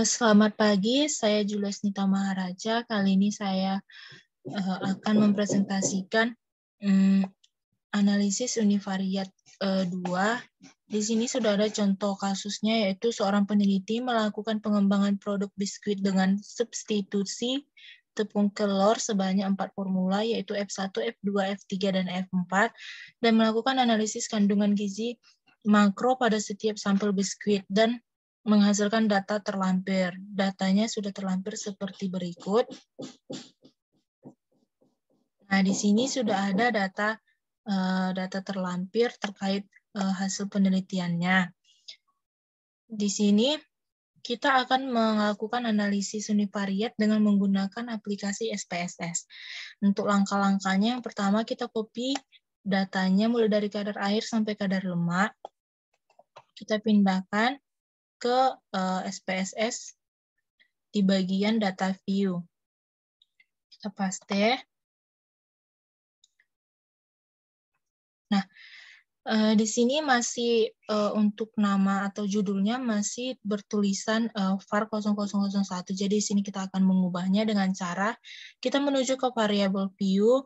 Selamat pagi, saya Julius Nita Maharaja. Kali ini saya akan mempresentasikan analisis univariat 2. Di sini sudah ada contoh kasusnya, yaitu seorang peneliti melakukan pengembangan produk biskuit dengan substitusi tepung kelor sebanyak 4 formula, yaitu F1, F2, F3, dan F4, dan melakukan analisis kandungan gizi makro pada setiap sampel biskuit, dan menghasilkan data terlampir. Datanya sudah terlampir seperti berikut. Nah, di sini sudah ada data terlampir terkait hasil penelitiannya. Di sini kita akan melakukan analisis univariat dengan menggunakan aplikasi SPSS. Untuk langkah-langkahnya, yang pertama kita copy datanya mulai dari kadar air sampai kadar lemak. Kita pindahkan ke SPSS di bagian data view. Kita paste. Nah, di sini masih untuk nama atau judulnya masih bertulisan var 0001. Jadi di sini kita akan mengubahnya dengan cara kita menuju ke variable view.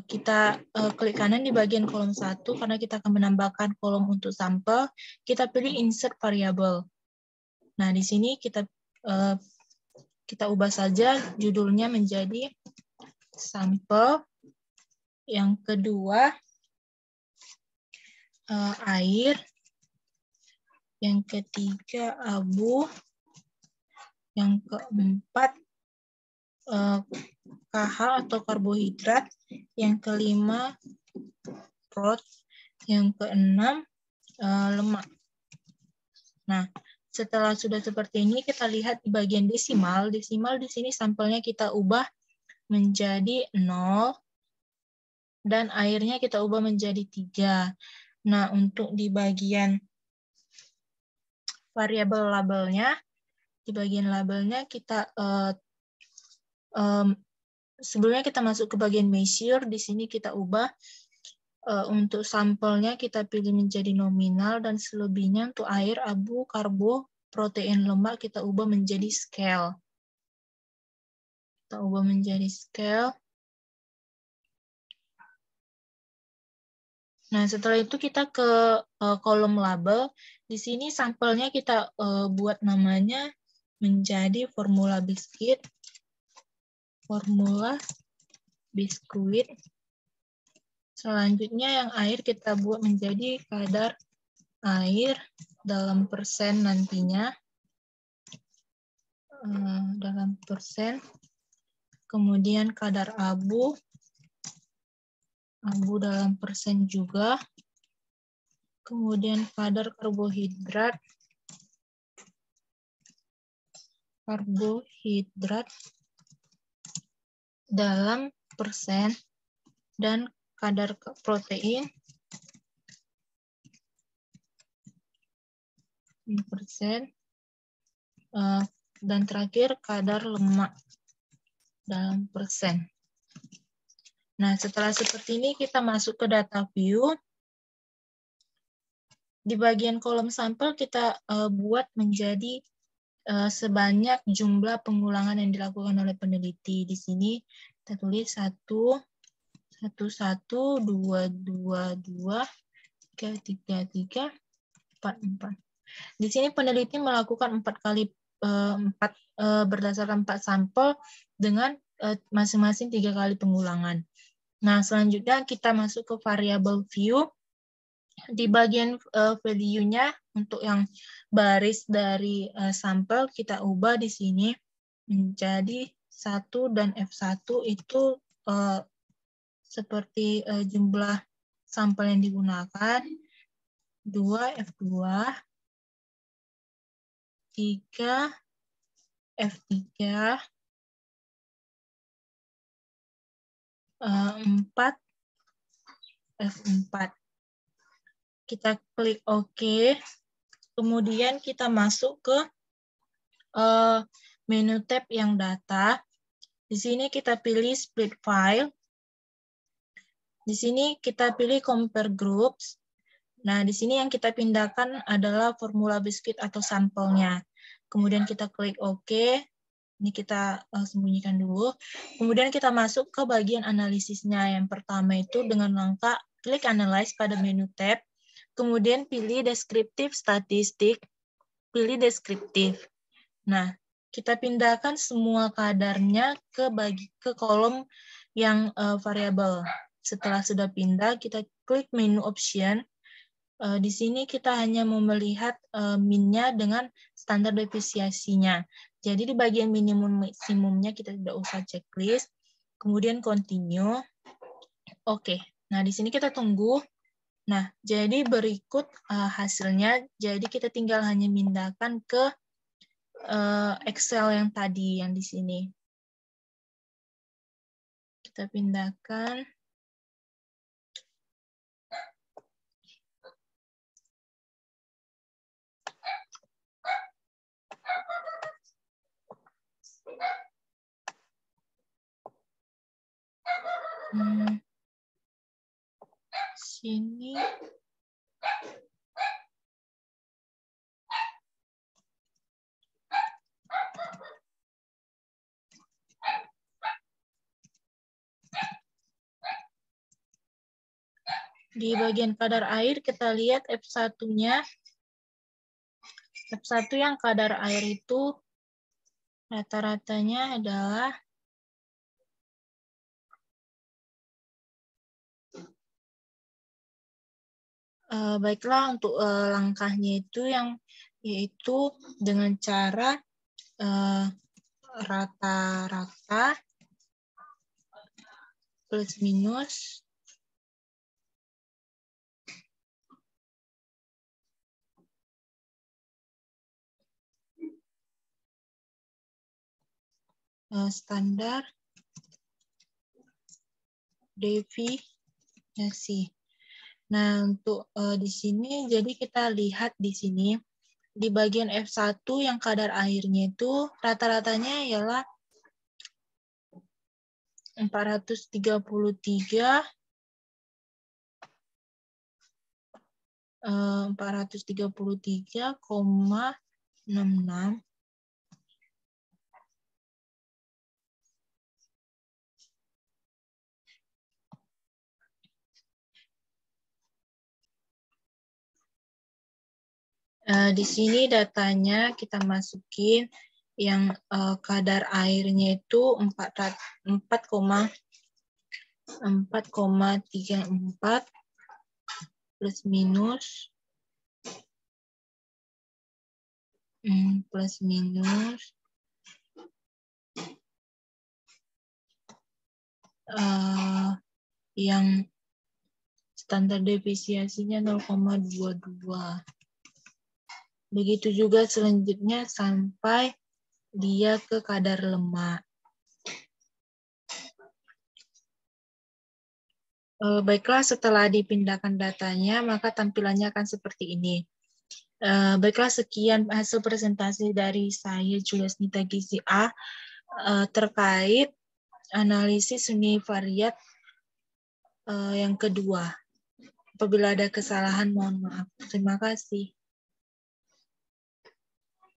Kita klik kanan di bagian kolom 1 karena kita akan menambahkan kolom untuk sampel. Kita pilih insert variable. Nah, di sini kita ubah saja judulnya menjadi sampel. Yang kedua air. Yang ketiga abu. Yang keempat KH atau karbohidrat. Yang kelima prot. Yang keenam lemak. Nah, setelah sudah seperti ini, kita lihat di bagian desimal. Desimal di sini sampelnya kita ubah menjadi 0, dan airnya kita ubah menjadi 3. Nah, untuk di bagian variabel labelnya, kita sebelumnya kita masuk ke bagian measure. Di sini kita ubah untuk sampelnya kita pilih menjadi nominal, dan selebihnya untuk air, abu, karbo, protein, lemak kita ubah menjadi scale. Kita ubah menjadi scale. Nah, setelah itu kita ke kolom label. Di sini sampelnya kita buat namanya menjadi formula biskuit. Formula biskuit. Selanjutnya yang air kita buat menjadi kadar air dalam persen nantinya. Dalam persen. Kemudian kadar abu. Abu dalam persen juga. Kemudian kadar karbohidrat. Karbohidrat dalam persen. Dan kadar protein persen, dan terakhir kadar lemak dalam persen. Nah, setelah seperti ini kita masuk ke data view. Di bagian kolom sampel kita buat menjadi sebanyak jumlah pengulangan yang dilakukan oleh peneliti. Di sini kita tulis 1, 1, 1, 2, 2, 2, 3, 3, 3, 4, 4. Di sini peneliti melakukan 4 kali berdasarkan 4 sampel dengan masing-masing 3 kali pengulangan. Nah, selanjutnya kita masuk ke variable view. Di bagian value-nya untuk yang baris dari sampel kita ubah di sini menjadi 1, dan F1 itu seperti jumlah sampel yang digunakan. 2 F2, 3 F3, 4 F4. Kita klik OK. Kemudian kita masuk ke menu tab yang data. Di sini kita pilih split file. Di sini kita pilih compare groups. Nah, di sini yang kita pindahkan adalah formula biskuit atau sampelnya. Kemudian kita klik OK. Ini kita sembunyikan dulu. Kemudian kita masuk ke bagian analisisnya. Yang pertama itu dengan langkah klik Analyze pada menu tab. Kemudian pilih Deskriptif Statistik. Pilih Deskriptif. Nah, kita pindahkan semua kadarnya ke kolom yang variabel. Setelah sudah pindah, kita klik menu Option. Di sini kita hanya mau melihat min-nya dengan standar defisiasinya. Jadi di bagian minimum maksimumnya kita tidak usah checklist. Kemudian continue. Oke. Nah, di sini kita tunggu. Nah, jadi berikut hasilnya. Jadi kita tinggal hanya pindahkan ke Excel yang tadi, yang di sini. Kita pindahkan. Sini. Di bagian kadar air kita lihat F1-nya. F1 yang kadar air itu rata-ratanya adalah baiklah untuk langkahnya itu yaitu dengan cara rata-rata plus minus standar deviasi. Nah, untuk di sini jadi kita lihat di sini di bagian F1 yang kadar airnya itu rata-ratanya ialah 433,66. Di sini datanya kita masukin yang kadar airnya itu 4,34 plus minus yang standar defisiasinya 0,22. Begitu juga selanjutnya sampai dia ke kadar lemak. Baiklah, setelah dipindahkan datanya, maka tampilannya akan seperti ini. Baiklah, sekian hasil presentasi dari saya, Juliasnita Gizi A, terkait analisis univariat yang kedua. Apabila ada kesalahan, mohon maaf. Terima kasih.